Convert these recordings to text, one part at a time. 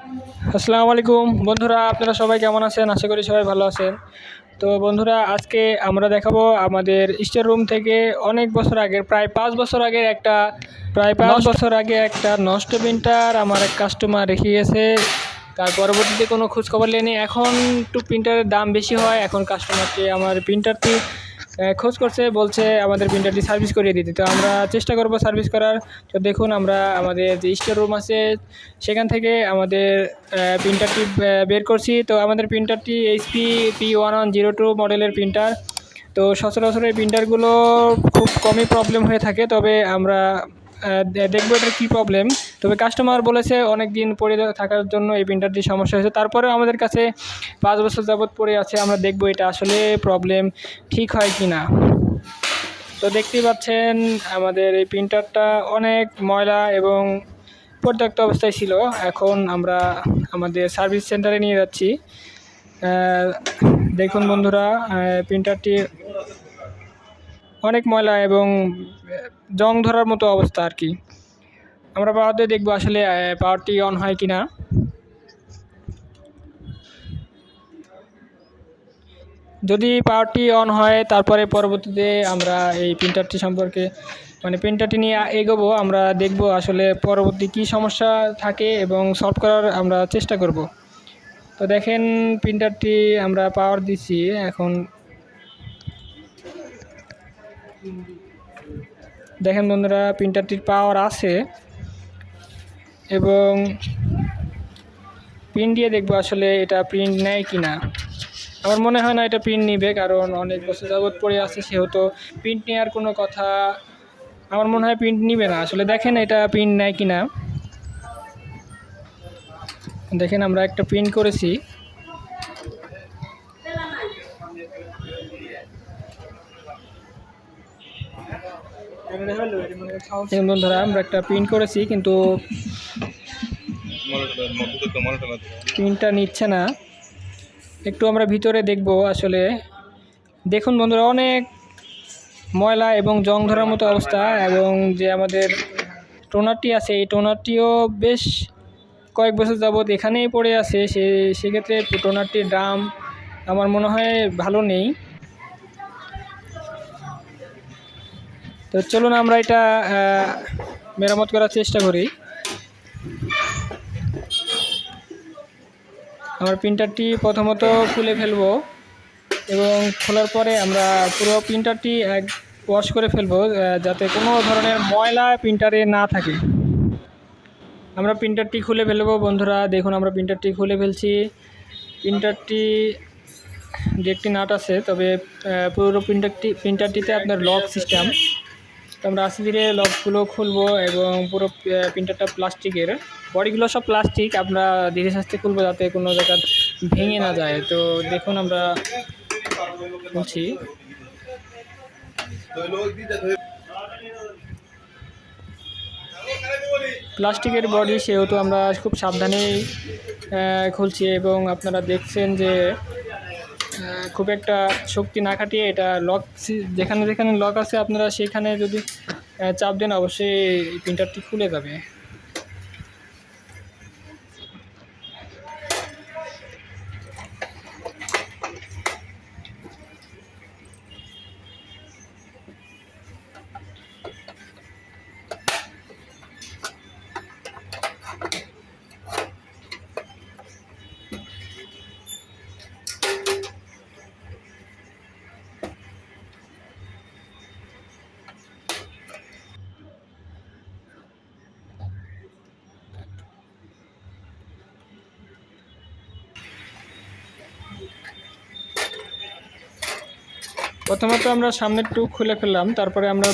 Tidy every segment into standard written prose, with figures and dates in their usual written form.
আসসালামু আলাইকুম বন্ধুরা, আপনারা সবাই কেমন আছেন? আশা করি সবাই ভালো আছেন। তো বন্ধুরা, আজকে আমরা দেখাবো আমাদের স্টোর রুম থেকে অনেক বছর আগের প্রায় 5 বছর আগে একটা নষ্ট প্রিন্টার আমার এক কাস্টমার রেখে গেছে। তার পরবর্তীতে কোনো খোঁজখবর নেয়নি। এখন একটু প্রিন্টারের দাম বেশি হয়। এখন কাস্টমারকে আমার প্রিন্টারটি খোঁজ করছে, বলছে আমাদের প্রিন্টারটি সার্ভিস করিয়ে দিতে। তো আমরা চেষ্টা করব সার্ভিস করার। তো দেখুন, আমরা আমাদের যে স্টোর রুম আছে সেখান থেকে আমাদের প্রিন্টারটি বের করছি। তো আমাদের প্রিন্টারটি HP P1102 মডেলের প্রিন্টার। তো সচরাচর এই প্রিন্টারগুলো খুব কমই প্রবলেম হয়ে থাকে, তবে আমরা দেখবো এটার কী প্রবলেম। তবে কাস্টমার বলেছে অনেক দিন পড়ে থাকার জন্য এই প্রিন্টারটির সমস্যা হয়েছে। তারপরেও আমাদের কাছে 5 বছর যাবৎ পড়ে আছে। আমরা দেখবো এটা আসলে প্রবলেম ঠিক হয় কি না। তো দেখতেই পাচ্ছেন আমাদের এই প্রিন্টারটা অনেক ময়লা এবং পরিত্যক্ত অবস্থায় ছিল। এখন আমরা আমাদের সার্ভিস সেন্টারে নিয়ে যাচ্ছি। দেখুন বন্ধুরা, প্রিন্টারটি অনেক ময়লা এবং জং ধরার মতো অবস্থা আর কি। আমরা পাওয়ার দিয়ে দেখবো আসলে পাওয়ারটি অন হয় কি না। যদি পাওয়ারটি অন হয়, তারপরে পরবর্তীতে আমরা এই প্রিন্টারটি সম্পর্কে প্রিন্টারটি নিয়ে এগোবো। আমরা দেখব আসলে পরবর্তী কী সমস্যা থাকে এবং সলভ করার আমরা চেষ্টা করব। তো দেখেন, প্রিন্টারটি আমরা পাওয়ার দিচ্ছি। এখন দেখেন বন্ধুরা, প্রিন্টারটির পাওয়ার আছে এবং প্রিন্ট দিয়ে দেখবো আসলে এটা প্রিন্ট নেয় কি না। আমার মনে হয় না এটা প্রিন্ট নিবে, কারণ অনেক বছর যাবৎ পড়ে আছে, সেহেতু প্রিন্ট নেওয়ার কোনো কথা আমার মনে হয় প্রিন্ট নিবে না। আসলে দেখেন এটা প্রিন্ট নেয় কি না। দেখেন, আমরা একটা প্রিন্ট করেছি। বন্ধুরা, আমরা একটা প্রিন্ট করেছি, কিন্তু প্রিন্টটা নিচ্ছে না। একটু আমরা ভিতরে দেখব আসলে। দেখুন বন্ধুরা, অনেক ময়লা এবং জং ধরার মতো অবস্থা। এবং যে আমাদের টোনারটি আছে, এই টোনারটিও বেশ কয়েক বছর যাবৎ এখানেই পড়ে আছে। সেক্ষেত্রে টোনারটির দাম আমার মনে হয় ভালো নেই। তো চলুন আমরা এটা মেরামত করার চেষ্টা করি। আমার প্রিন্টারটি প্রথমত খুলে ফেলবো এবং খোলার পরে আমরা পুরো প্রিন্টারটি ওয়াশ করে ফেলবো, যাতে কোনো ধরনের ময়লা প্রিন্টারে না থাকে। আমরা প্রিন্টারটি খুলে ফেলবো বন্ধুরা। দেখুন, আমরা প্রিন্টারটি খুলে ফেলছি। প্রিন্টারটি যে একটি নাট আছে, তবে পুরো প্রিন্টারটিতে আপনার লক সিস্টেম। তো আমরা আস্তে ধীরে লকগুলো খুলবো এবং পুরো প্রিন্টারটা প্লাস্টিকের, বডিগুলো সব প্লাস্টিক। আমরা ধীরে সুস্থে খুলবো যাতে কোনো জায়গা ভেঙে না যায়। তো দেখুন, আমরা খুলছি। প্লাস্টিকের বডি, সেহেতু আমরা খুব সাবধানেই খুলছি। এবং আপনারা দেখছেন যে খুব একটা শক্তি না খাটিয়ে এটা লক, যেখানে যেখানে লক আছে আপনারা সেখানে যদি চাপ দেন, অবশ্যই প্রিন্টারটি খুলে যাবে। প্রথমত আমরা সামনের টুক খুলে ফেললাম, তারপরে আমরা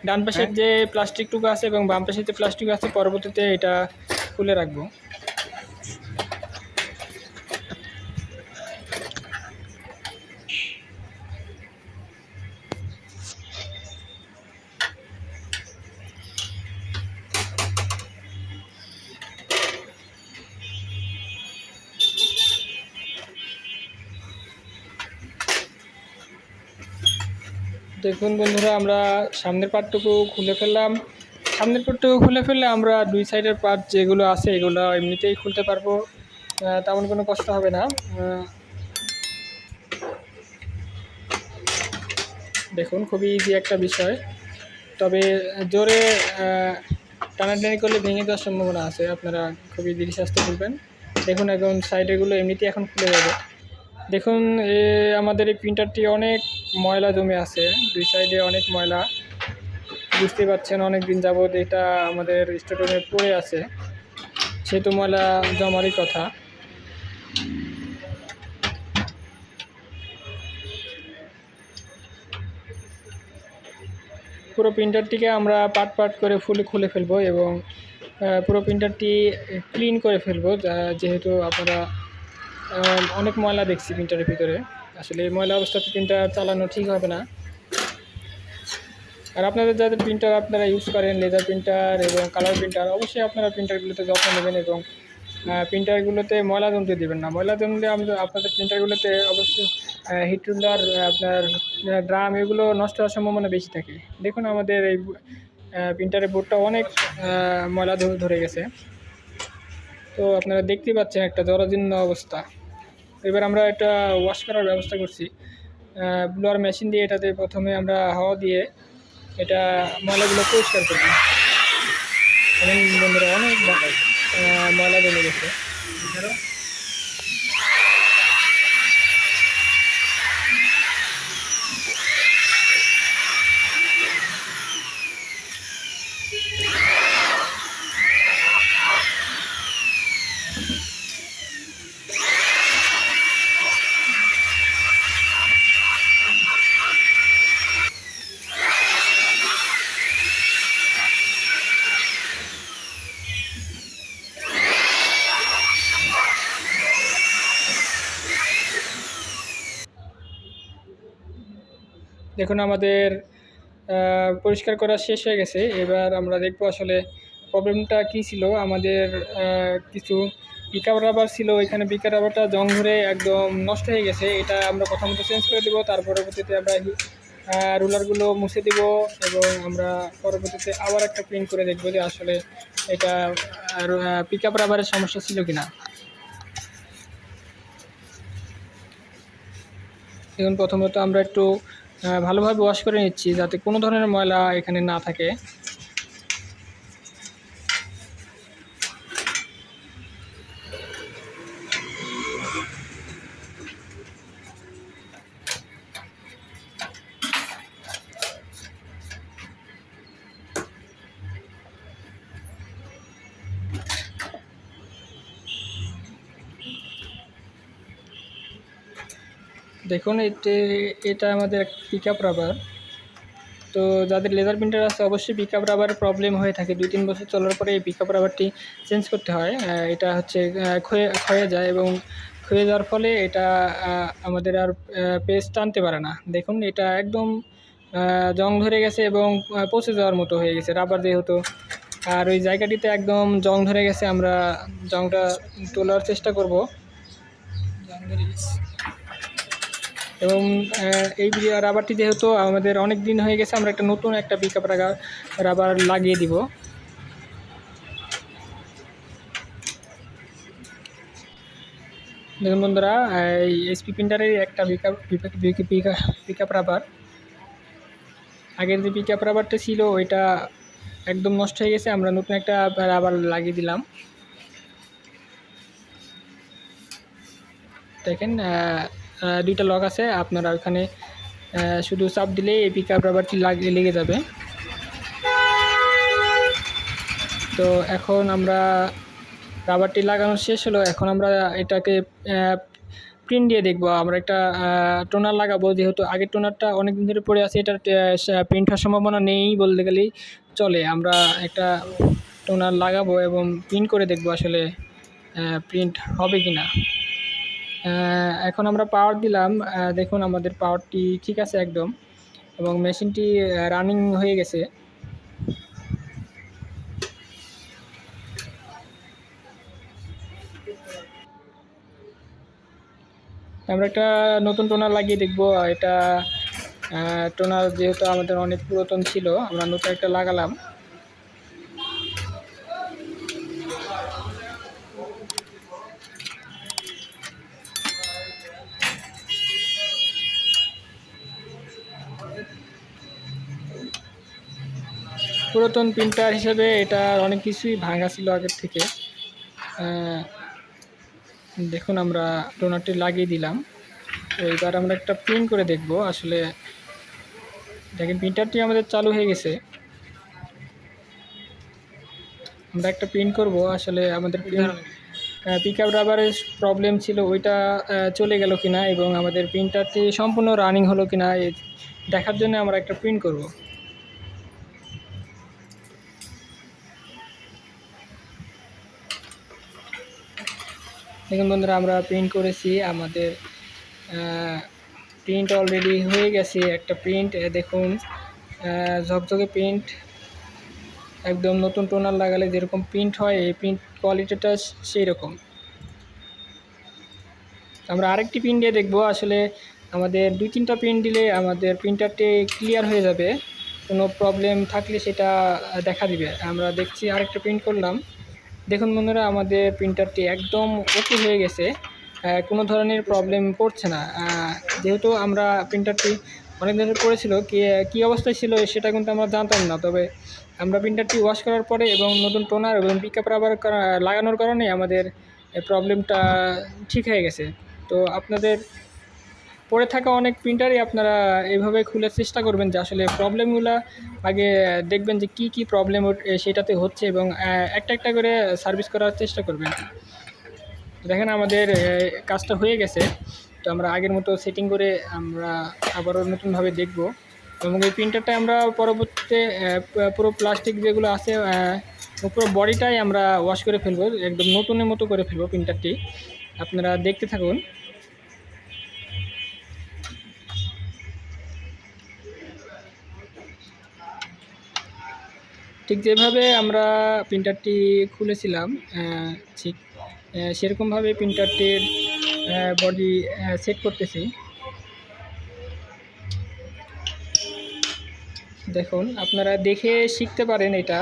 ডান পাশের যে প্লাস্টিক টুকু আছে এবং বাম পাশের যে প্লাস্টিক আছে, পরবর্তীতে এটা খুলে রাখবো। দেখুন বন্ধুরা, আমরা সামনের পার্টটুকু খুলে ফেললাম। সামনের পার্টটুকু খুলে ফেললে আমরা দুই সাইডের পার্ট যেগুলো আছে এগুলো এমনিতেই খুলতে পারবো, তেমন কোনো কষ্ট হবে না। দেখুন খুবই ইজি একটা বিষয়, তবে জোরে টানাটানি করলে ভেঙে যাওয়ার সম্ভাবনা আছে, আপনারা খুবই ধীরে সুস্থে খুলবেন। দেখুন এখন সাইডেগুলো এমনিতেই এখন খুলে যাবে। দেখুন আমাদের এই প্রিন্টারটি অনেক ময়লা জমে আছে, দুই সাইডে অনেক ময়লা, বুঝতে পারছেন অনেক দিন যাবত এটা আমাদের স্টোরে পড়ে আছে, সেহেতু ময়লা জমারই কথা। পুরো প্রিন্টারটিকে আমরা পার্ট পার্ট করে খুলে ফেলবো এবং পুরো প্রিন্টারটি ক্লিন করে ফেলবো, যেহেতু আপনারা অনেক ময়লা দেখছি প্রিন্টারের ভিতরে, আসলে এই ময়লা অবস্থাতে প্রিন্টার চালানো ঠিক হবে না। আর আপনাদের যাদের প্রিন্টার আপনারা ইউজ করেন লেজার প্রিন্টার এবং কালার প্রিন্টার, অবশ্যই আপনারা প্রিন্টারগুলোতে যত্ন নেবেন এবং প্রিন্টারগুলোতে ময়লা জমতে দেবেন না। ময়লা জমলে আপনাদের প্রিন্টারগুলোতে অবশ্যই হিট রুলার, আপনার ড্রাম এগুলো নষ্ট হওয়ার সম্ভাবনা বেশি থাকে। দেখুন আমাদের এই প্রিন্টারের বোর্ডটা অনেক ময়লা ধরে গেছে, তো আপনারা দেখতেই পাচ্ছেন একটা জরাজীর্ণ অবস্থা। এবার আমরা এটা ওয়াশ করার ব্যবস্থা করছি, ব্লোয়ার মেশিন দিয়ে এটাতে প্রথমে আমরা হাওয়া দিয়ে এটা ময়লাগুলো পরিষ্কার করবো। এখন বন্ধুরা অনেক ময়লা জমে গেছে। দেখুন আমাদের পরিষ্কার করা শেষ হয়ে গেছে। এবার আমরা দেখব আসলে প্রবলেমটা কী ছিল। আমাদের কিছু পিকআপ রাবার ছিল, এখানে পিকআপ রাবারটা জং ধরে একদম নষ্ট হয়ে গেছে, এটা আমরা প্রথমত চেঞ্জ করে দেবো, তার পরবর্তীতে আমরা রুলারগুলো মুছে দেব এবং আমরা পরবর্তীতে আবার একটা প্রিন্ট করে দেখব যে আসলে এটা পিকআপ রাবারের সমস্যা ছিল কিনা। এখন প্রথমত আমরা একটু ভালোভাবে ওয়াশ করে নিচ্ছি যাতে কোনো ধরনের ময়লা এখানে না থাকে। দেখুন এটা আমাদের পিকআপ রাবার। তো যাদের লেজার প্রিন্টার আছে অবশ্যই পিকআপ রাবারের প্রবলেম হয়ে থাকে, 2-3 বছর চলার পরে এই পিকআপ রাবারটি চেঞ্জ করতে হয়। এটা হচ্ছে ক্ষয়ে যায় এবং ক্ষয়ে যাওয়ার ফলে এটা আমাদের আর পেজ টানতে পারে না। দেখুন এটা একদম জং ধরে গেছে এবং পচে যাওয়ার মতো হয়ে গেছে রাবার যেহেতু, আর ওই জায়গাটিতে একদম জং ধরে গেছে। আমরা জংটা তোলার চেষ্টা করব। জং ধরে গেছে এবং এই রাবারটি যেহেতু আমাদের অনেক দিন হয়ে গেছে, আমরা নতুন একটা পিকআপ রাবার লাগিয়ে দিব। দেখুন বন্ধুরা, এই এসপি প্রিন্টারের একটা পিকআপ রাবার, আগের যে পিকআপ রাবারটা ছিল ওইটা একদম নষ্ট হয়ে গেছে, আমরা নতুন একটা রাবার লাগিয়ে দিলাম। দেখেন দুইটা লক আছে, আপনারা ওখানে শুধু চাপ দিলেই এই পিকআপ রাবারটি লেগে যাবে। তো এখন আমরা রাবারটি লাগানো শেষ হলো, এখন আমরা এটাকে প্রিন্ট দিয়ে দেখব। আমরা একটা টোনার লাগাবো, যেহেতু আগের টোনারটা অনেক দিন ধরে পড়ে আছে, এটার প্রিন্ট হওয়ার সম্ভাবনা নেই বলতে গেলেই চলে। আমরা একটা টোনার লাগাবো এবং প্রিন্ট করে দেখব আসলে প্রিন্ট হবে কি না। এখন আমরা পাওয়ার দিলাম, দেখুন আমাদের পাওয়ারটি ঠিক আছে একদম, এবং মেশিনটি রানিং হয়ে গেছে। আমরা একটা নতুন টোনার লাগিয়ে দেখব। এটা টোনার যেহেতু আমাদের অনেক পুরাতন ছিল, আমরা নতুন একটা লাগালাম। পুরাতন প্রিন্টার হিসেবে এটা অনেক কিছুই ভাঙা ছিল আগের থেকে। দেখুন আমরা টোনারটি লাগিয়ে দিলাম। তো এবার আমরা একটা প্রিন্ট করে দেখব। আসলে দেখেন প্রিন্টারটি আমাদের চালু হয়ে গেছে। আমরা একটা প্রিন্ট করব। আসলে আমাদের পিকআপ রাবারের প্রবলেম ছিল, ওইটা চলে গেল কিনা এবং আমাদের প্রিন্টারটি সম্পূর্ণ রানিং হলো কিনা দেখার জন্য আমরা একটা প্রিন্ট করব। দেখুন বন্ধুরা, আমরা প্রিন্ট করেছি, আমাদের প্রিন্ট অলরেডি হয়ে গেছে। একটা প্রিন্ট দেখুন, ঝকঝকে প্রিন্ট, একদম নতুন টোনার লাগালে যেরকম প্রিন্ট হয় এই প্রিন্ট কোয়ালিটিটা সেই রকম। আমরা আরেকটি প্রিন্ট দিয়ে দেখব। আসলে আমাদের 2-3টা প্রিন্ট দিলে আমাদের প্রিন্টারটি ক্লিয়ার হয়ে যাবে, কোনো প্রবলেম থাকলে সেটা দেখা দিবে। আমরা দেখছি আরেকটা প্রিন্ট করলাম। দেখুন বন্ধুরা, আমাদের প্রিন্টারটি একদম ওকে হয়ে গেছে, কোনো ধরনের প্রবলেম করছে না। যেহেতু আমরা প্রিন্টারটি অনেক ধরে পড়েছিল, কী অবস্থায় ছিল সেটা কিন্তু আমরা জানতাম না। তবে আমরা প্রিন্টারটি ওয়াশ করার পরে এবং নতুন টোনার এবং পিকআপ রাবার লাগানোর কারণে আমাদের প্রবলেমটা ঠিক হয়ে গেছে। তো আপনাদের পড়ে থাকা অনেক প্রিন্টারই আপনারা এইভাবে খোলার চেষ্টা করবেন, যে আসলে প্রবলেমগুলো আগে দেখবেন যে কি প্রবলেম সেটাতে হচ্ছে এবং একটা একটা করে সার্ভিস করার চেষ্টা করবেন। দেখেন আমাদের কাজটা হয়ে গেছে। তো আমরা আগের মতো সেটিং করে আমরা আবারও নতুনভাবে দেখব এবং এই প্রিন্টারটা আমরা পরবর্তীতে পুরো প্লাস্টিক যেগুলো আছে পুরো বডিটাই আমরা ওয়াশ করে ফেলবো, একদম নতুনের মতো করে ফেলবো প্রিন্টারটি। আপনারা দেখতে থাকুন। ঠিক যেভাবে আমরা প্রিন্টারটি খুলেছিলাম ঠিক সেরকমভাবে প্রিন্টারটির বডি সেট করতেছি। দেখুন আপনারা দেখে শিখতে পারেন। এটা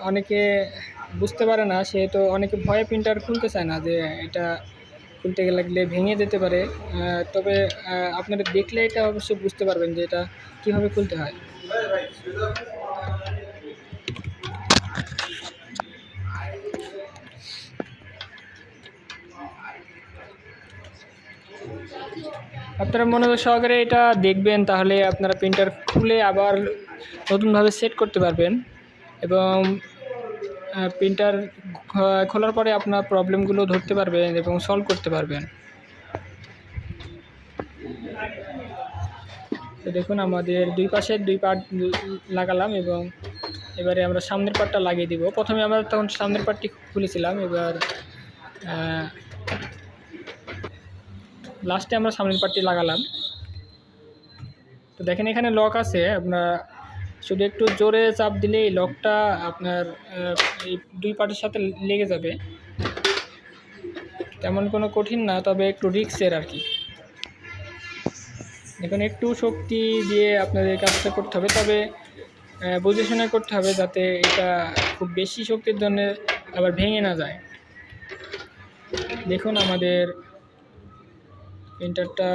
অনেকে বুঝতে পারে না, সেহেতু অনেকে ভয়ে প্রিন্টার খুলতে চায় না, যে এটা খুলতে গেলে ভেঙে যেতে পারে। তবে আপনারা দেখলে এটা অবশ্যই বুঝতে পারবেন যে এটা কীভাবে খুলতে হয়। আপনারা মনোযোগ সহকারে এটা দেখবেন, তাহলে আপনারা প্রিন্টার খুলে আবার নতুনভাবে সেট করতে পারবেন এবং প্রিন্টার খোলার পরে আপনার প্রবলেমগুলো ধরতে পারবেন এবং সলভ করতে পারবেন। তো দেখুন আমাদের দুই পাশের দুই পার্ট লাগালাম এবং এবারে আমরা সামনের পার্টটা লাগিয়ে দিব। প্রথমে আমরা তখন সামনের পার্টটি খুলেছিলাম, এবার লাস্টে আমরা সামনের পার্টটি লাগালাম। তো দেখেন এখানে লক আছে, আপনার শুধু একটু জোরে চাপ দিলেই লকটা আপনার এই দুই পার্টের সাথে লেগে যাবে। তেমন কোনো কঠিন না, তবে একটু রিস্কের আর কি। দেখুন একটু শক্তি দিয়ে আপনাদের কাজটা করতে হবে, তবে বুঝে শুনে করতে হবে, যাতে এটা খুব বেশি শক্তির জন্য আবার ভেঙে না যায়। দেখুন আমাদের প্রিন্টারটা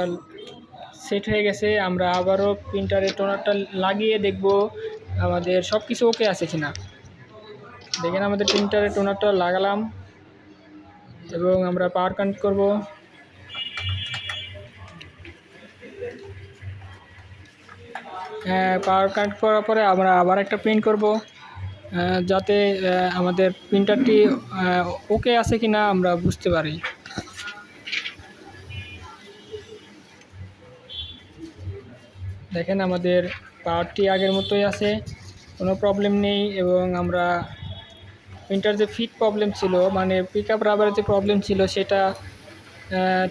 সেট হয়ে গেছে। আমরা আবারও প্রিন্টারের টোনারটা লাগিয়ে দেখব আমাদের সব কিছু ওকে আছে কিনা। দেখেন আমাদের প্রিন্টারের টোনারটা লাগালাম এবং আমরা পাওয়ার কানেক্ট করব। পাওয়ার কানেক্ট করার পরে আমরা আবার একটা প্রিন্ট করব, যাতে আমাদের প্রিন্টারটি ওকে আছে কিনা আমরা বুঝতে পারি। দেখেন আমাদের পাওয়ারটি আগের মতোই আছে, কোনো প্রবলেম নেই এবং আমরা প্রিন্টার যে ফিট প্রবলেম ছিল, মানে পিকআপ রাবারের যে প্রবলেম ছিল, সেটা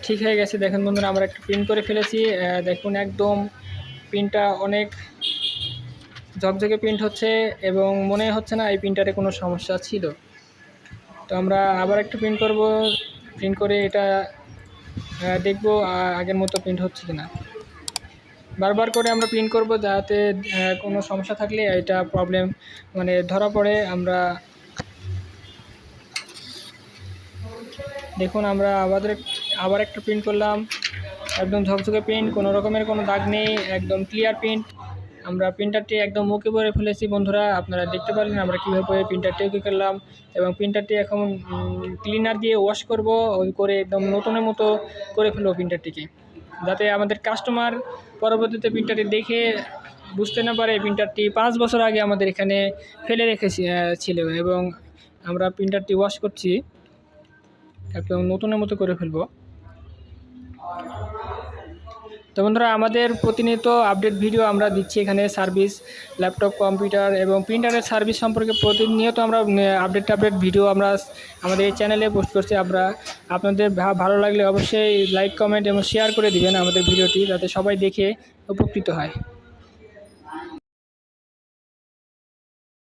ঠিক হয়ে গেছে। দেখেন বন্ধুরা, আমরা একটা প্রিন্ট করে ফেলেছি। দেখুন একদম প্রিন্টটা অনেক ঝকঝকে প্রিন্ট হচ্ছে এবং মনে হচ্ছে না এই প্রিন্টারে কোনো সমস্যা ছিল। তো আমরা আবার একটা প্রিন্ট করব, প্রিন্ট করে এটা দেখব আগের মতো প্রিন্ট হচ্ছে কিনা। বারবার করে আমরা প্রিন্ট করব, যাতে কোনো সমস্যা থাকলে এটা প্রবলেম মানে ধরা পড়ে। আমরা দেখুন আমরা আবার একটা প্রিন্ট করলাম, একদম ঝকঝকে প্রিন্ট, কোনো রকমের কোনো দাগ নেই, একদম ক্লিয়ার প্রিন্ট। আমরা প্রিন্টারটি একদম ওকে করে ফেলেছি বন্ধুরা। আপনারা দেখতে পারলেন আমরা কীভাবে প্রিন্টারটি ওকে করলাম, এবং প্রিন্টারটি এখন ক্লিনার দিয়ে ওয়াশ করব, ওই করে একদম নতুনের মতো করে ফেলবো প্রিন্টারটিকে, যাতে আমাদের কাস্টমার পরবর্তীতে প্রিন্টারটি দেখে বুঝতে না পারে প্রিন্টারটি 5 বছর আগে আমাদের এখানে ফেলে রেখেছি ছিল, এবং আমরা প্রিন্টারটি ওয়াশ করছি, একদম নতুনের মতো করে ফেলবো। তো বন্ধুরা, আমাদের প্রতিনিয়ত আপডেট ভিডিও আমরা দিচ্ছি এখানে, সার্ভিস, ল্যাপটপ, কম্পিউটার এবং প্রিন্টারের সার্ভিস সম্পর্কে প্রতিনিয়ত আমরা আপডেট ভিডিও আমরা আমাদের এই চ্যানেলে পোস্ট করছি। আপনাদের ভালো লাগলে অবশ্যই লাইক, কমেন্ট এবং শেয়ার করে দিবেন আমাদের ভিডিওটি, যাতে সবাই দেখে উপকৃত হয়।